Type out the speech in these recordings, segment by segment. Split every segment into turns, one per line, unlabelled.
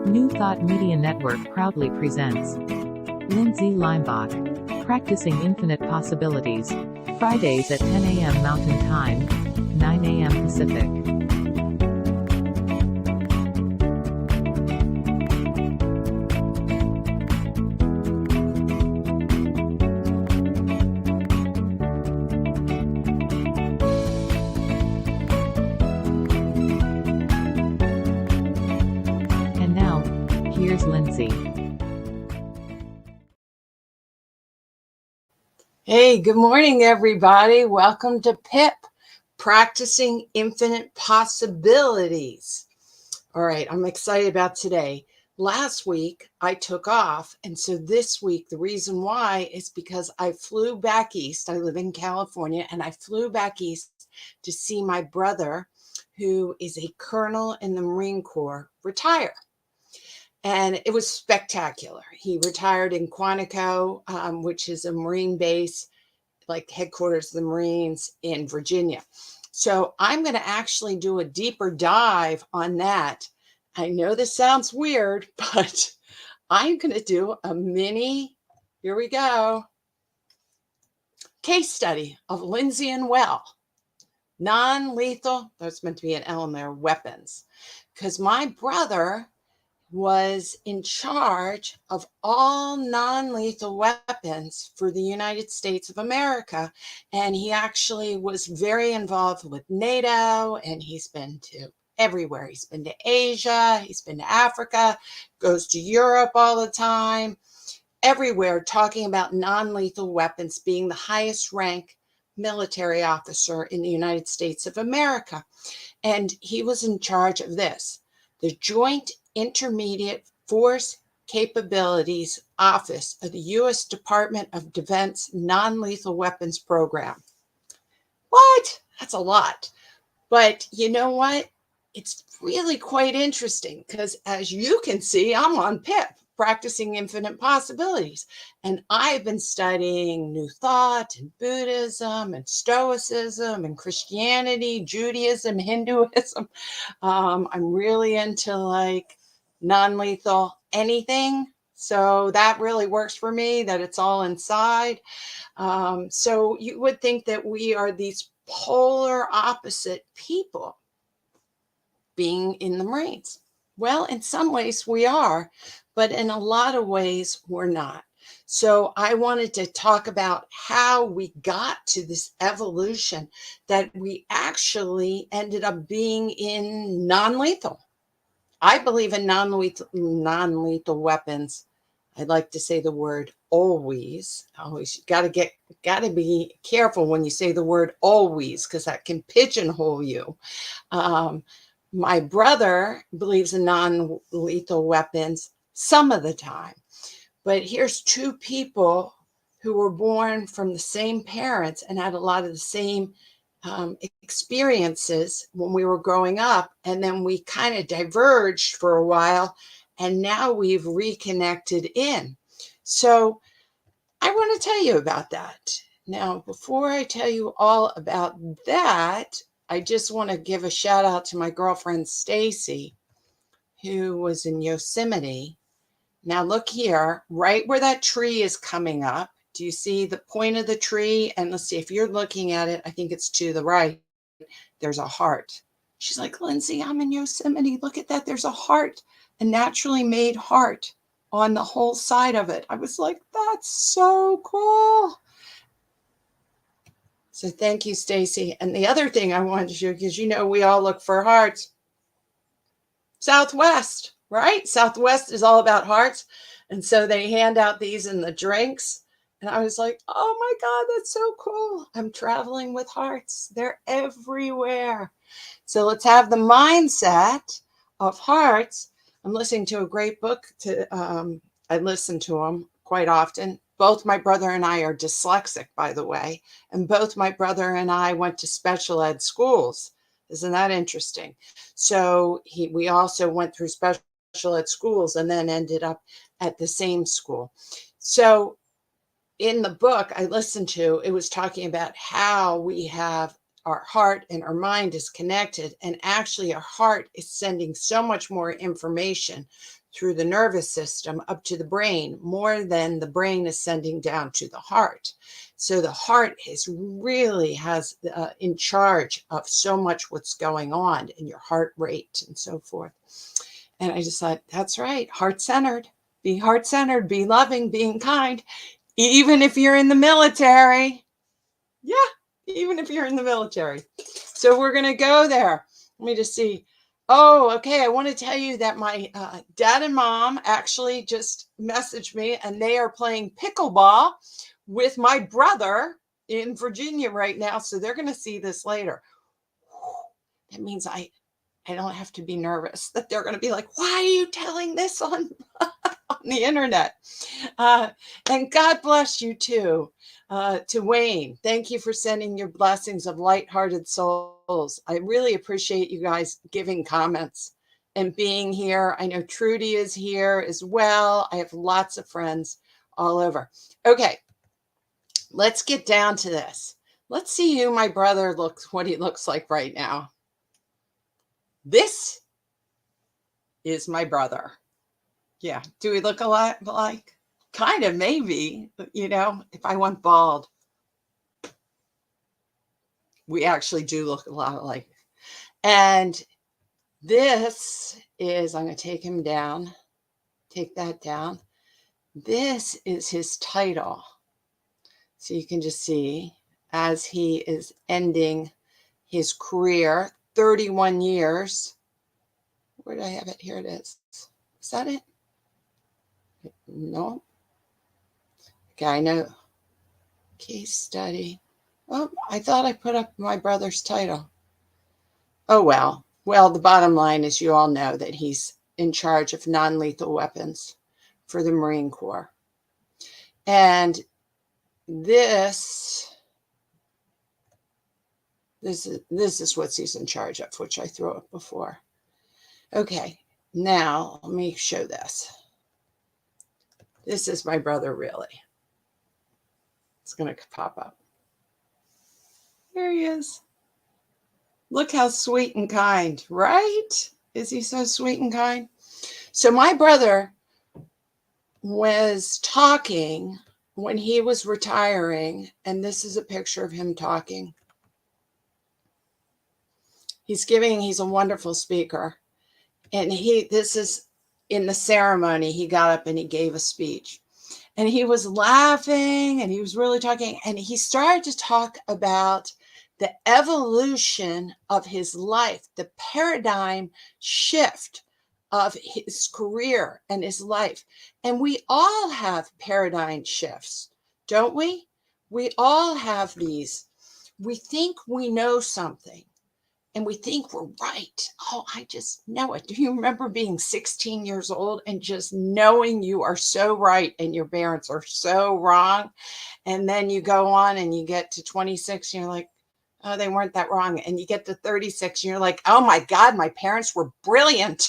New Thought Media Network proudly presents Lindsay Leimbach, Practicing Infinite Possibilities, Fridays at 10 a.m. Mountain Time, 9 a.m. Pacific. And now, here's Lindsay.
Hey, good morning, everybody. Welcome to PIP, Practicing Infinite Possibilities. All right, I'm excited about today. Last week, I took off, and so this week, the reason why is because I flew back east. I live in California, and I flew back east to see my brother, who is a colonel in the Marine Corps, retire. And it was spectacular. He retired in Quantico, which is a Marine base, like headquarters of the Marines in Virginia. So I'm going to actually do a deeper dive on that. I know this sounds weird, but I'm going to do a mini, here we go, case study of Lindsay and Well, non-lethal, that's meant to be an L in there, weapons. Because my brother was in charge of all non-lethal weapons for the United States of America. And he actually was very involved with NATO, and he's been to everywhere. He's been to Asia, he's been to Africa, goes to Europe all the time, everywhere, talking about non-lethal weapons, being the highest rank military officer in the United States of America. And he was in charge of this, the Joint Intermediate Force Capabilities Office of the U.S. Department of Defense Non-Lethal Weapons Program. What? That's a lot. But you know what? It's really quite interesting because, as you can see, I'm on PIP, Practicing Infinite Possibilities. And I've been studying New Thought and Buddhism and Stoicism and Christianity, Judaism, Hinduism. I'm really into like non-lethal anything. So that really works for me, that it's all inside. So you would think that we are these polar opposite people being in the Marines. Well, in some ways we are, but in a lot of ways we're not. So I wanted to talk about how we got to this evolution that we actually ended up being in non-lethal. I believe in non-lethal weapons. I'd like to say the word always. Always got to be careful when you say the word always, because that can pigeonhole you. My brother believes in non-lethal weapons some of the time, but here's two people who were born from the same parents and had a lot of the same experiences when we were growing up, and then we kind of diverged for a while, and now we've reconnected in. So I want to tell you about that. Now, before I tell you all about that, I just want to give a shout out to my girlfriend Stacy, who was in Yosemite. Now look here, right where that tree is coming up. Do you see the point of the tree? And let's see, if you're looking at it, I think it's to the right. There's a heart. She's like, Lindsay, I'm in Yosemite. Look at that. There's a heart, a naturally made heart on the whole side of it. I was like, that's so cool. So thank you, Stacy. And the other thing I wanted to show you, because you know we all look for hearts. Southwest, right? Southwest is all about hearts. And so they hand out these in the drinks. And I was like, oh my God, that's so cool. I'm traveling with hearts. They're everywhere. So let's have the mindset of hearts. I'm listening to a great book. I listen to them quite often. Both my brother and I are dyslexic, by the way. And both my brother and I went to special ed schools. Isn't that interesting? So we also went through special ed schools and then ended up at the same school. So in the book I listened to, it was talking about how we have our heart and our mind is connected. And actually our heart is sending so much more information through the nervous system up to the brain more than the brain is sending down to the heart. So the heart is really has in charge of so much what's going on in your heart rate and so forth. And I just thought, that's right, heart-centered. Be heart-centered, be loving, being kind, even if you're in the military. Yeah, even if you're in the military. So we're going to go there. Let me just see. Oh, okay. I want to tell you that my dad and mom actually just messaged me, and they are playing pickleball with my brother in Virginia right now. So they're going to see this later. That means I don't have to be nervous that they're going to be like, why are you telling this on the internet? And God bless you too. To Wayne, thank you for sending your blessings of lighthearted souls. I really appreciate you guys giving comments and being here. I know Trudy is here as well. I have lots of friends all over. Okay, let's get down to this. Let's see who my brother looks, what he looks like right now. This is my brother. Yeah. Do we look a lot like? Kind of, maybe, you know, if I went bald. We actually do look a lot alike. And this is, I'm going to take him down, take that down. This is his title. So you can just see as he is ending his career, 31 years. Where did I have it? Here it is. Is that it? No. Okay, I know. Case study. Oh, I thought I put up my brother's title. Oh, well. Well, the bottom line is you all know that he's in charge of non-lethal weapons for the Marine Corps. And this is what he's in charge of, which I threw up before. Okay, now let me show this. This is my brother, really. It's going to pop up. Here he is. Look how sweet and kind, right? Is he so sweet and kind? So my brother was talking when he was retiring, and this is a picture of him talking. He's a wonderful speaker. And this is in the ceremony, he got up and he gave a speech. And he was laughing and he was really talking. And he started to talk about the evolution of his life, the paradigm shift of his career and his life. And we all have paradigm shifts, don't we? We all have these. We think we know something and we think we're right. Oh, I just know it. Do you remember being 16 years old and just knowing you are so right and your parents are so wrong? And then you go on and you get to 26 and you're like, oh, they weren't that wrong. And you get to 36 and you're like, oh my God, my parents were brilliant.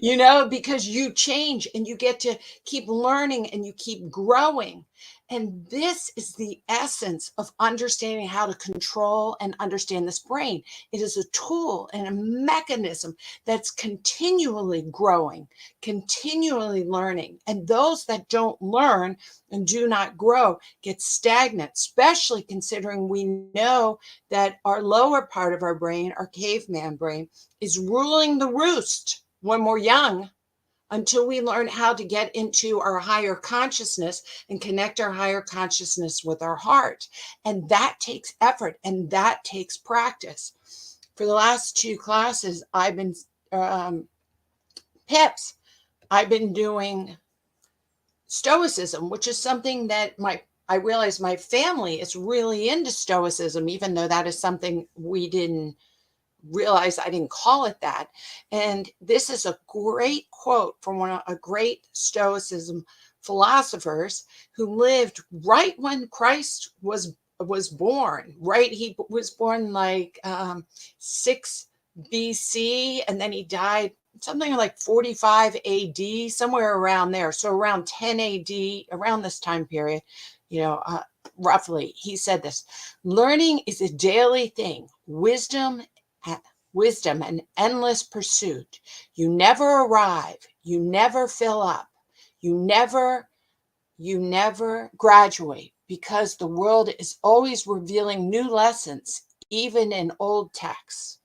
You know, because you change and you get to keep learning and you keep growing. And this is the essence of understanding how to control and understand this brain. It is a tool and a mechanism that's continually growing, continually learning. And those that don't learn and do not grow get stagnant, especially considering we know that our lower part of our brain, our caveman brain, is ruling the roost when we're young, until we learn how to get into our higher consciousness and connect our higher consciousness with our heart. And that takes effort and that takes practice. For the last 2 classes, I've been PIPs. I've been doing Stoicism, which is something that I realize my family is really into Stoicism, even though that is something we didn't realize. I didn't call it that. And this is a great quote from a great Stoicism philosophers who lived right when Christ was born, right? He was born like 6 BC, and then he died something like 45 AD, somewhere around there. So around 10 AD, around this time period, you know, roughly, he said this: learning is a daily thing. Wisdom wisdom, an endless pursuit. You never arrive. You never fill up. You never graduate, because the world is always revealing new lessons, even in old texts.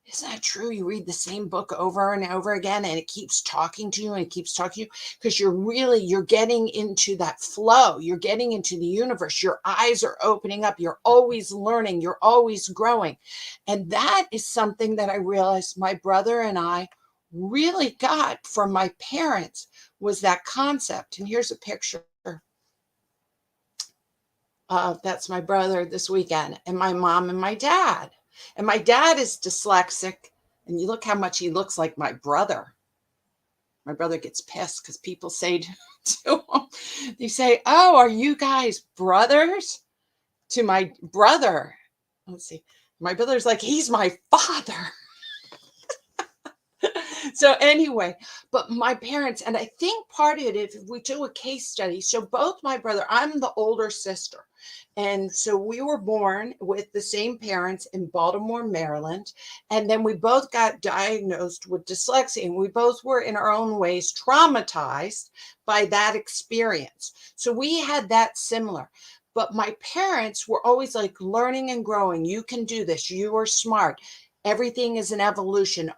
Isn't that true? You read the same book over and over again, and it keeps talking to you and it keeps talking to you, because you're getting into that flow. You're getting into the universe. Your eyes are opening up. You're always learning. You're always growing. And that is something that I realized my brother and I really got from my parents, was that concept. And here's a picture. That's my brother this weekend, and my mom and my dad. And my dad is dyslexic, and you look how much he looks like my brother. My brother gets pissed because people say to him, they say, "Oh, are you guys brothers?" To my brother. Let's see. My brother's like, "He's my father." So anyway, but my parents, and I think part of it, if we do a case study, so both my brother, I'm the older sister. And so we were born with the same parents in Baltimore, Maryland. And then we both got diagnosed with dyslexia. And we both were, in our own ways, traumatized by that experience. So we had that similar. But my parents were always like, learning and growing. You can do this. You are smart. Everything is an evolution.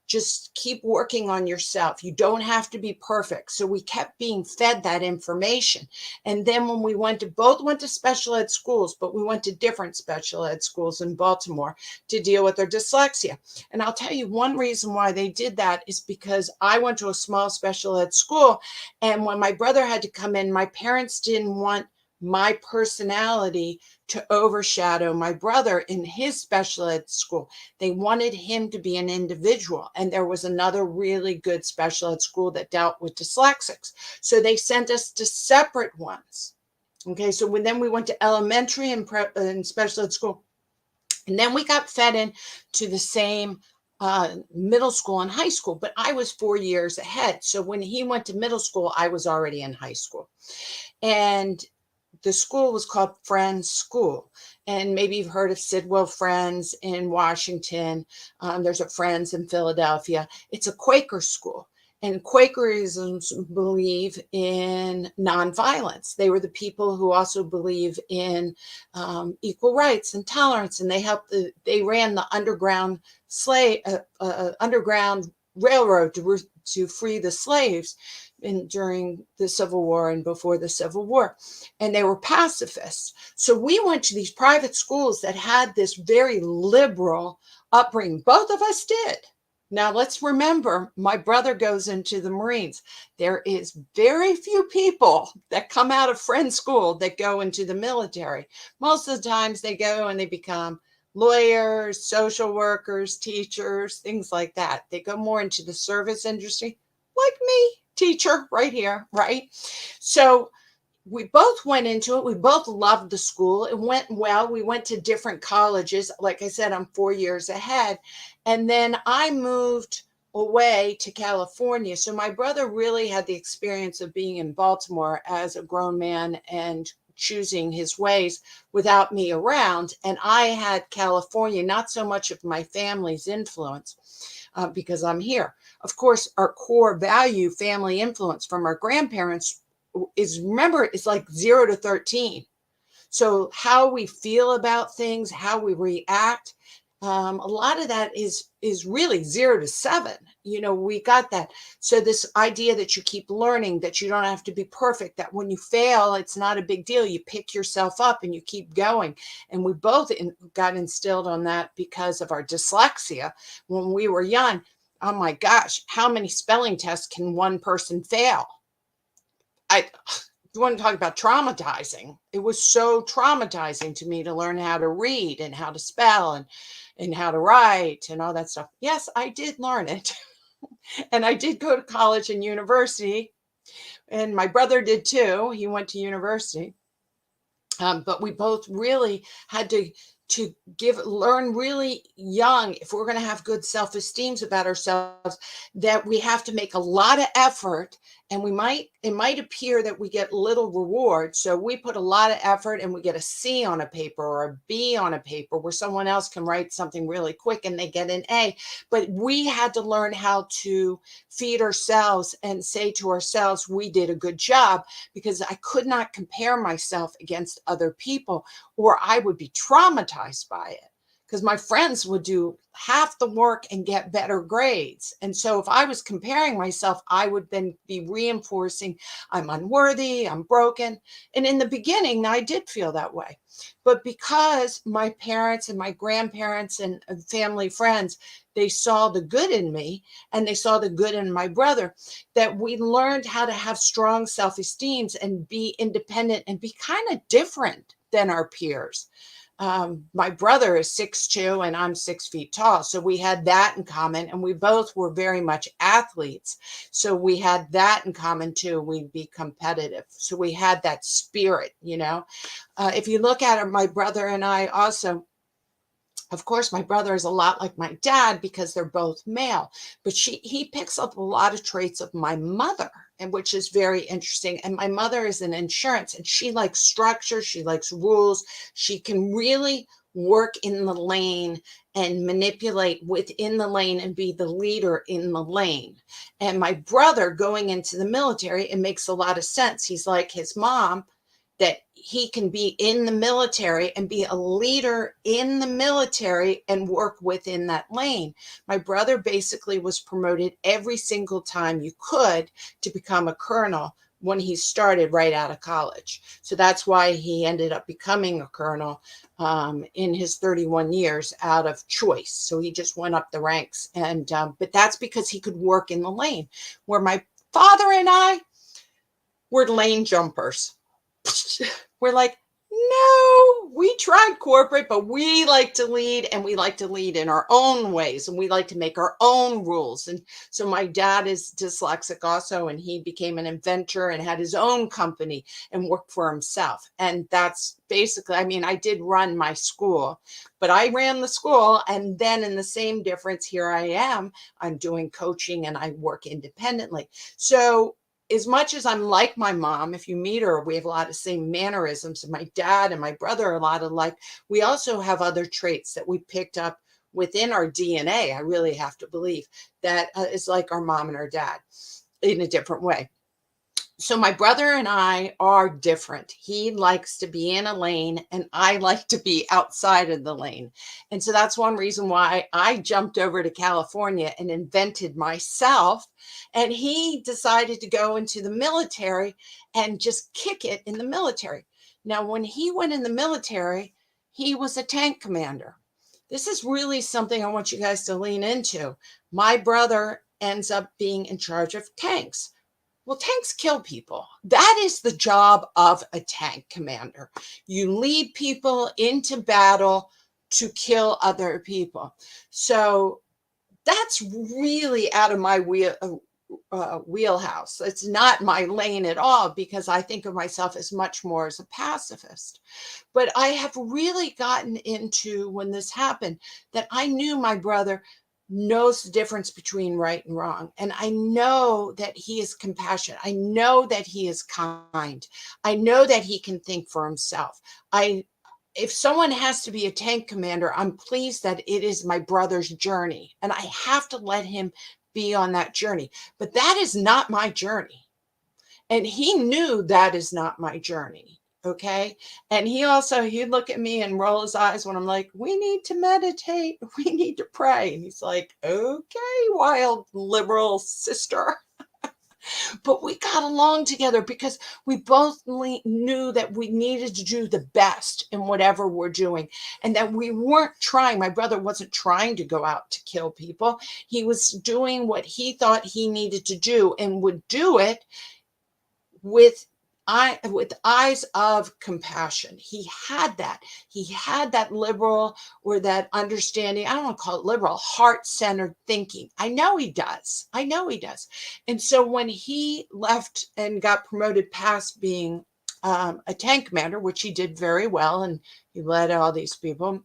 Just keep working on yourself. You don't have to be perfect. So we kept being fed that information. And then when we both went to special ed schools, but we went to different special ed schools in Baltimore to deal with their dyslexia. And I'll tell you, one reason why they did that is because I went to a small special ed school. And when my brother had to come in, my parents didn't want my personality to overshadow my brother in his special ed school. They wanted him to be an individual. And there was another really good special ed school that dealt with dyslexics. So they sent us to separate ones. Okay, so then we went to elementary and special ed school. And then we got fed into the same middle school and high school, but I was 4 years ahead. So when he went to middle school, I was already in high school. And the school was called Friends School. And maybe you've heard of Sidwell Friends in Washington. There's a Friends in Philadelphia. It's a Quaker school. And Quakerisms believe in nonviolence. They were the people who also believe in equal rights and tolerance. And they ran the underground underground railroad to free the slaves during the Civil War and before the Civil War. And they were pacifists. So we went to these private schools that had this very liberal upbringing. Both of us did. Now let's remember, my brother goes into the Marines. There is very few people that come out of Friends School that go into the military. Most of the times they go and they become lawyers, social workers, teachers, things like that. They go more into the service industry, like me, teacher right here, right? So we both went into it. We both loved the school. It went well. We went to different colleges. Like I said, I'm 4 years ahead. And then I moved away to California. So my brother really had the experience of being in Baltimore as a grown man and choosing his ways without me around. And I had California, not so much of my family's influence because I'm here. Of course, our core value, family influence from our grandparents is like 0 to 13. So how we feel about things, how we react, a lot of that is really 0 to 7. We got that. So this idea that you keep learning, that you don't have to be perfect, that when you fail, it's not a big deal. You pick yourself up and you keep going. And we both got instilled on that because of our dyslexia when we were young. Oh my gosh, how many spelling tests can one person fail? You want to talk about traumatizing. It was so traumatizing to me to learn how to read and how to spell and how to write and all that stuff. Yes, I did learn it. And I did go to college and university. And my brother did too. He went to university. But we both really had to to learn really young, if we're going to have good self-esteem about ourselves, that we have to make a lot of effort, and it might appear that we get little reward. So we put a lot of effort and we get a C on a paper or a B on a paper, where someone else can write something really quick and they get an A. But we had to learn how to feed ourselves and say to ourselves, we did a good job, because I could not compare myself against other people, or I would be traumatized by it, because my friends would do half the work and get better grades. And so if I was comparing myself, I would then be reinforcing I'm unworthy, I'm broken. And in the beginning, I did feel that way. But because my parents and my grandparents and family friends, they saw the good in me and they saw the good in my brother, that we learned how to have strong self-esteem and be independent and be kind of different than our peers. My brother is 6'2" and I'm 6 feet tall. So we had that in common, and we both were very much athletes. So we had that in common too. We'd be competitive. So we had that spirit, if you look at it, my brother and I also, of course, my brother is a lot like my dad because they're both male, but he picks up a lot of traits of my mother, and which is very interesting. And my mother is in insurance, and she likes structure, she likes rules. She can really work in the lane and manipulate within the lane and be the leader in the lane. And my brother going into the military, it makes a lot of sense. He's like his mom, that he can be in the military and be a leader in the military and work within that lane. My brother basically was promoted every single time you could to become a colonel when he started right out of college. So that's why he ended up becoming a colonel in his 31 years out of choice. So he just went up the ranks. And but that's because he could work in the lane, where my father and I were lane jumpers. We're like, no, we tried corporate, but we like to lead, and we like to lead in our own ways, and we like to make our own rules. And so my dad is dyslexic also, and he became an inventor and had his own company and worked for himself. And that's basically, I did run my school, but I ran the school. And then in the same difference, here I am, I'm doing coaching and I work independently. So as much as I'm like my mom, if you meet her, we have a lot of same mannerisms. And my dad and my brother are a lot alike. We also have other traits that we picked up within our DNA. I really have to believe that is like our mom and our dad in a different way. So my brother and I are different. He likes to be in a lane, and I like to be outside of the lane. And so that's one reason why I jumped over to California and invented myself. And he decided to go into the military and just kick it in the military. Now, when he went in the military, he was a tank commander. This is really something I want you guys to lean into. My brother ends up being in charge of tanks. Well, tanks kill people. That is the job of a tank commander. You lead people into battle to kill other people. So that's really out of my wheelhouse. It's not my lane at all, because I think of myself as much more as a pacifist. But I have really gotten into, when this happened, that I knew my brother knows the difference between right and wrong. And I know that he is compassionate. I know that he is kind. I know that he can think for himself. If someone has to be a tank commander, I'm pleased that it is my brother's journey, and I have to let him be on that journey. But that is not my journey. And he knew that is not my journey. Okay. And he'd look at me and roll his eyes when I'm like, we need to meditate. We need to pray. And he's like, okay, wild liberal sister. But we got along together because we both knew that we needed to do the best in whatever we're doing, and that we weren't trying. My brother wasn't trying to go out to kill people. He was doing what he thought he needed to do, and would do it with eyes of compassion. He had that liberal, or that understanding. I don't want to call it liberal, heart-centered thinking. I know he does. And so when he left and got promoted past being a tank commander, which he did very well, and he led all these people,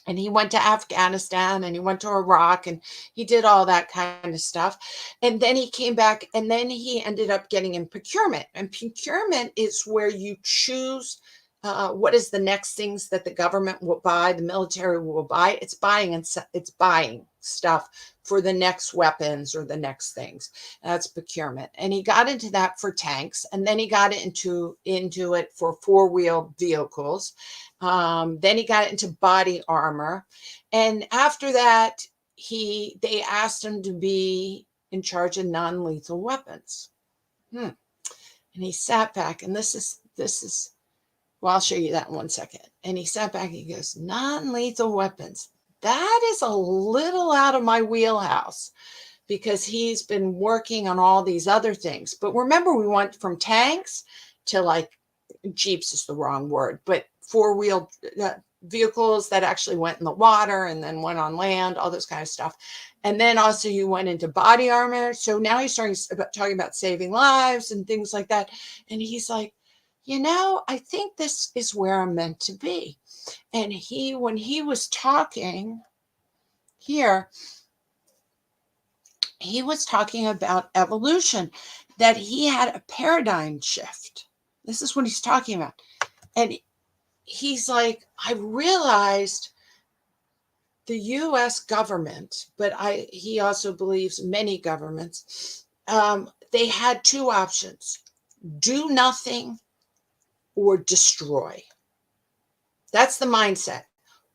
And he went to Afghanistan and he went to Iraq and he did all that kind of stuff. And then he came back and then he ended up getting in procurement. And procurement is where you choose what is the next things that the government will buy, the military will buy. It's buying stuff for the next weapons or the next things. That's procurement. And he got into that for tanks, and then he got into it for four-wheel vehicles. Then he got into body armor, and after that, they asked him to be in charge of non-lethal weapons. And he sat back, and this is. Well, I'll show you that in 1 second. And he sat back and he goes, non-lethal weapons. That is a little out of my wheelhouse, because he's been working on all these other things. But remember, we went from tanks to, like, Jeeps is the wrong word, but four-wheel vehicles that actually went in the water and then went on land, all this kind of stuff. And then also you went into body armor. So now he's talking about saving lives and things like that. And he's like, I think this is where I'm meant to be. And when he was talking here, he was talking about evolution, that he had a paradigm shift. This is what he's talking about. And he's like, I realized the U.S. government, but he also believes many governments, they had two options: do nothing or destroy. That's the mindset.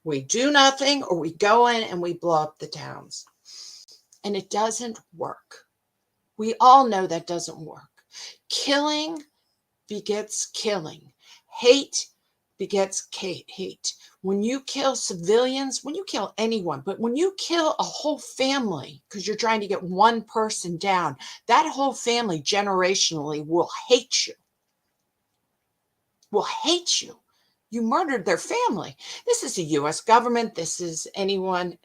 We do nothing, or we go in and we blow up the towns. And it doesn't work. We all know that doesn't work. Killing begets killing. Hate begets hate. When you kill civilians, when you kill anyone, but when you kill a whole family because you're trying to get one person down, that whole family generationally will hate you. Will hate you. You murdered their family. This is the U.S. government. This is anyone.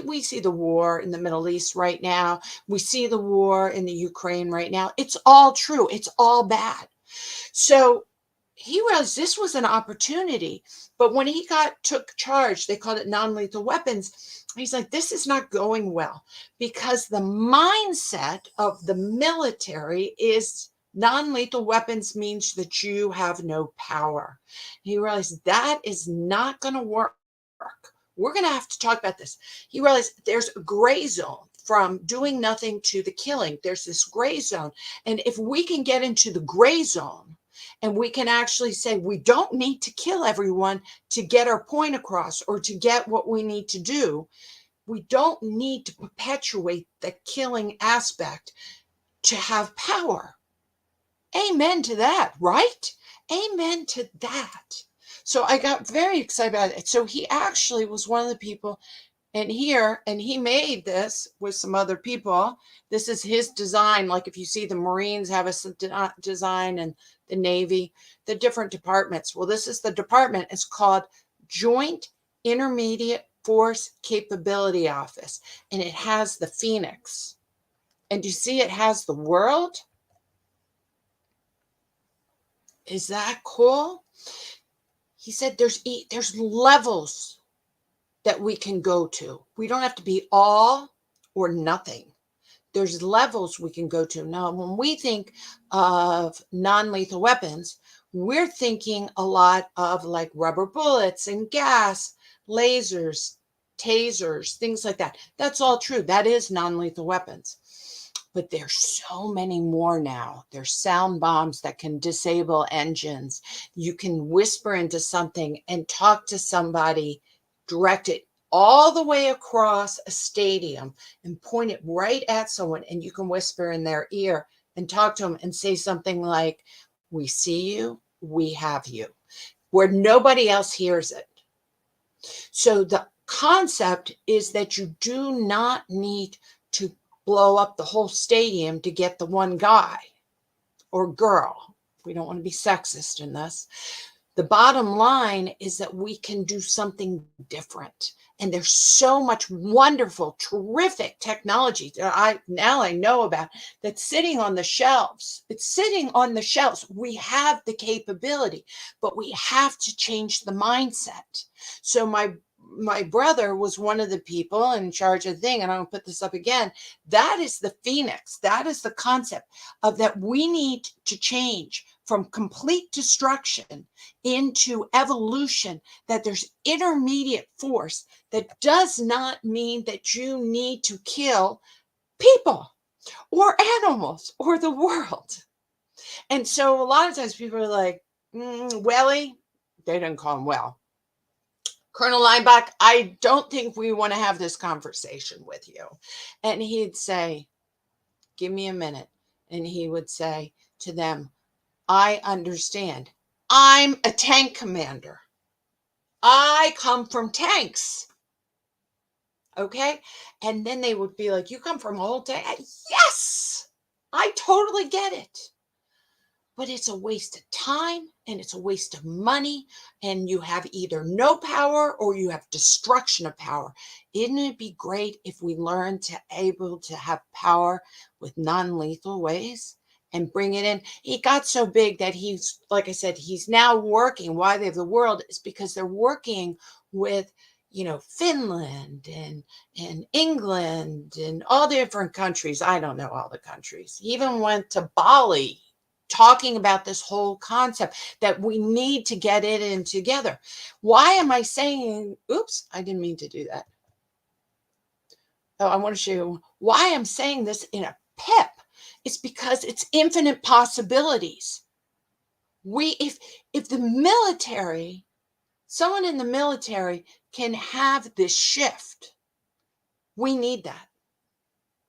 We see the war in the Middle East right now. We see the war in the Ukraine right now. It's all true. It's all bad. So he realized this was an opportunity. But when he took charge, they called it non-lethal weapons. He's like, this is not going well, because the mindset of the military is non-lethal weapons means that you have no power. He realized that is not going to work. We're going to have to talk about this. He realized there's a gray zone from doing nothing to the killing. There's this gray zone. And if we can get into the gray zone and we can actually say, we don't need to kill everyone to get our point across or to get what we need to do. We don't need to perpetuate the killing aspect to have power. Amen to that, right? Amen to that. So I got very excited about it. So he actually was one of the people and he made this with some other people. This is his design. Like if you see the Marines have a design and the Navy, the different departments. Well, this is the department. It's called Joint Intermediate Force Capability Office. And it has the Phoenix. And you see it has the world. Is that cool? He said there's levels that we can go to. We don't have to be all or nothing. There's levels we can go to. Now, when we think of non-lethal weapons, we're thinking a lot of like rubber bullets and gas, lasers, tasers, things like that. That's all true. That is non-lethal weapons. But there's so many more now. There's sound bombs that can disable engines. You can whisper into something and talk to somebody, direct it all the way across a stadium and point it right at someone, and you can whisper in their ear and talk to them and say something like, we see you, we have you, where nobody else hears it. So the concept is that you do not need to blow up the whole stadium to get the one guy or girl. We don't want to be sexist in this. The bottom line is that we can do something different. And there's so much wonderful, terrific technology that I know about that's sitting on the shelves. It's sitting on the shelves. We have the capability, but we have to change the mindset. So my brother was one of the people in charge of the thing, and I'm going to put this up again. That is the phoenix. That is the concept of that we need to change from complete destruction into evolution, that there's intermediate force. That does not mean that you need to kill people or animals or the world. And so a lot of times people are like, Welly, they didn't call him Well. Colonel Leimbach, I don't think we want to have this conversation with you. And he'd say, give me a minute. And he would say to them, I understand. I'm a tank commander. I come from tanks. Okay. And then they would be like, you come from a whole tank? Yes, I totally get it. But it's a waste of time and it's a waste of money, and you have either no power or you have destruction of power. Isn't it be great if we learn to able to have power with non-lethal ways and bring it in? He got so big that he's, like I said, he's now working. Why they have the world is because they're working with, Finland and England and all the different countries. I don't know all the countries. He even went to Bali, talking about this whole concept that we need to get it in together. Why am I saying, oops, I didn't mean to do that. Oh, I want to show you why I'm saying this in a PIP. It's because it's infinite possibilities. If the military, someone in the military can have this shift, we need that.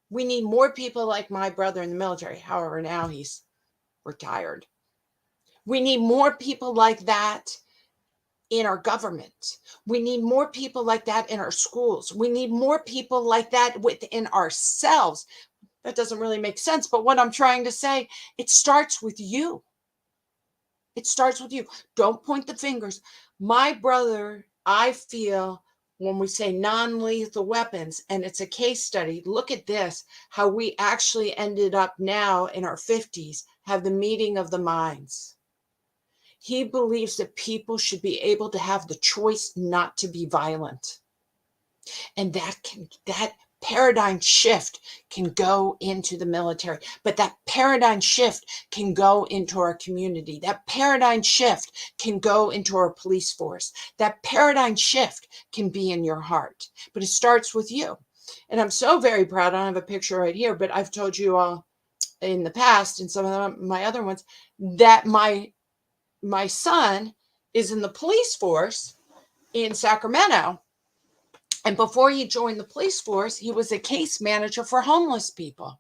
We need more people like my brother in the military. However, now he's retired. We need more people like that in our government. We need more people like that in our schools. We need more people like that within ourselves. That doesn't really make sense, but what I'm trying to say, it starts with you. It starts with you. Don't point the fingers. My brother, I feel, when we say non-lethal weapons, and it's a case study, look at this, how we actually ended up now in our 50s, have the meeting of the minds. He believes that people should be able to have the choice not to be violent. And that paradigm shift can go into the military, but that paradigm shift can go into our community. That paradigm shift can go into our police force. That paradigm shift can be in your heart, but it starts with you. And I'm so very proud. I don't have a picture right here, but I've told you all in the past, and some of my other ones, that my son is in the police force in Sacramento. And before he joined the police force, he was a case manager for homeless people.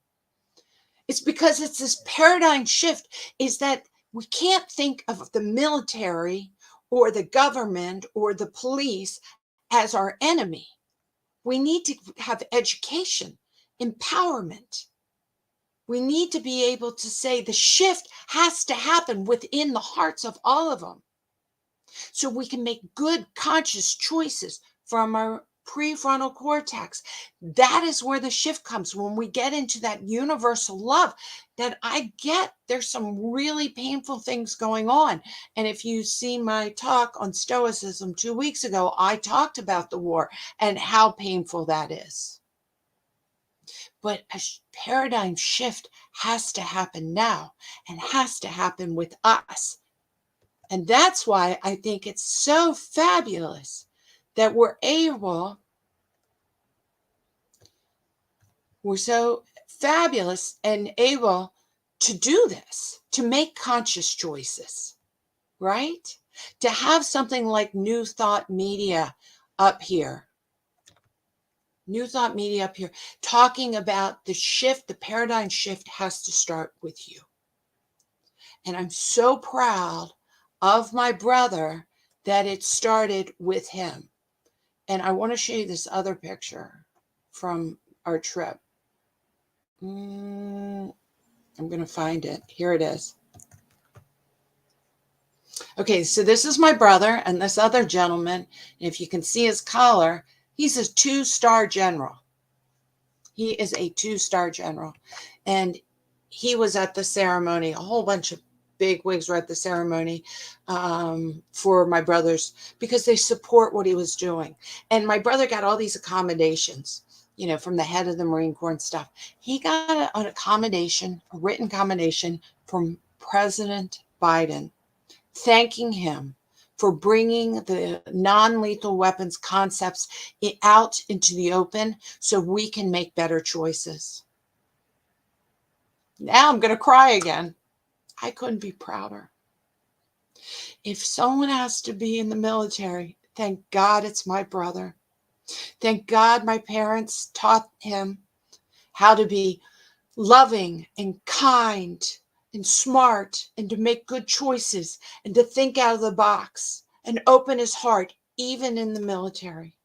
It's because it's this paradigm shift, is that we can't think of the military or the government or the police as our enemy. We need to have education, empowerment. We need to be able to say the shift has to happen within the hearts of all of them, so we can make good conscious choices from our prefrontal cortex. That is where the shift comes, when we get into that universal love. That I get there's some really painful things going on. And if you see my talk on Stoicism 2 weeks ago, I talked about the war and how painful that is. But a paradigm shift has to happen now, and has to happen with us. And that's why I think it's so fabulous that we're so fabulous and able to do this, to make conscious choices, right? To have something like New Thought Media up here. New Thought Media up here, talking about the shift, the paradigm shift has to start with you. And I'm so proud of my brother that it started with him. And I want to show you this other picture from our trip. I'm going to find it. Here it is. Okay, so this is my brother and this other gentleman. If you can see his collar, he's a 2-star general. He is a 2-star general. And he was at the ceremony. A whole bunch of big wigs were at the ceremony for my brothers because they support what he was doing. And my brother got all these accommodations, you know, from the head of the Marine Corps and stuff. He got an accommodation, a written accommodation from President Biden, thanking him for bringing the non-lethal weapons concepts out into the open so we can make better choices. Now I'm going to cry again. I couldn't be prouder. If someone has to be in the military, thank God it's my brother. Thank God my parents taught him how to be loving and kind and smart and to make good choices and to think out of the box and open his heart, even in the military.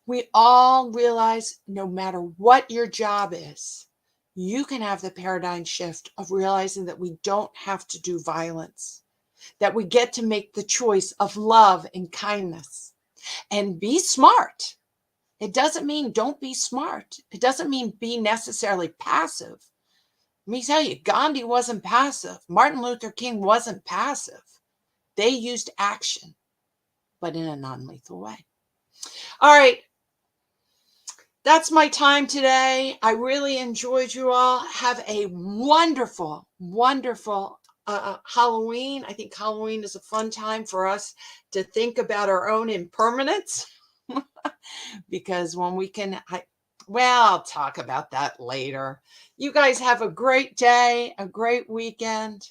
We all realize no matter what your job is, you can have the paradigm shift of realizing that we don't have to do violence, that we get to make the choice of love and kindness and be smart. It doesn't mean don't be smart. It doesn't mean be necessarily passive. Let me tell you, Gandhi wasn't passive. Martin Luther King wasn't passive. They used action, but in a non-lethal way. All right. That's my time today. I really enjoyed you all. Have a wonderful, wonderful Halloween. I think Halloween is a fun time for us to think about our own impermanence. Because when we can, I'll talk about that later. You guys have a great day, a great weekend.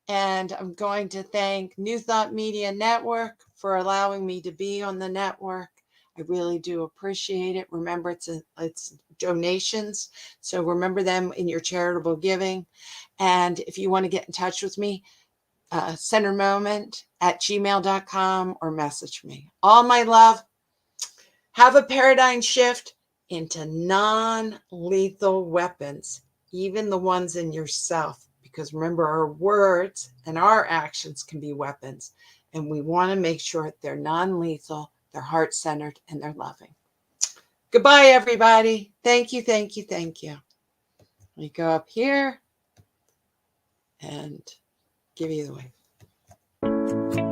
And I'm going to thank New Thought Media Network for allowing me to be on the network. I really do appreciate it. Remember, it's donations. So remember them in your charitable giving. And if you want to get in touch with me, centeredmoment@gmail.com or message me. All my love. Have a paradigm shift into non-lethal weapons, even the ones in yourself. Because remember, our words and our actions can be weapons. And we want to make sure they're non-lethal, they're heart-centered, and they're loving. Goodbye, everybody. Thank you, thank you, thank you. Let me go up here and give you the wave.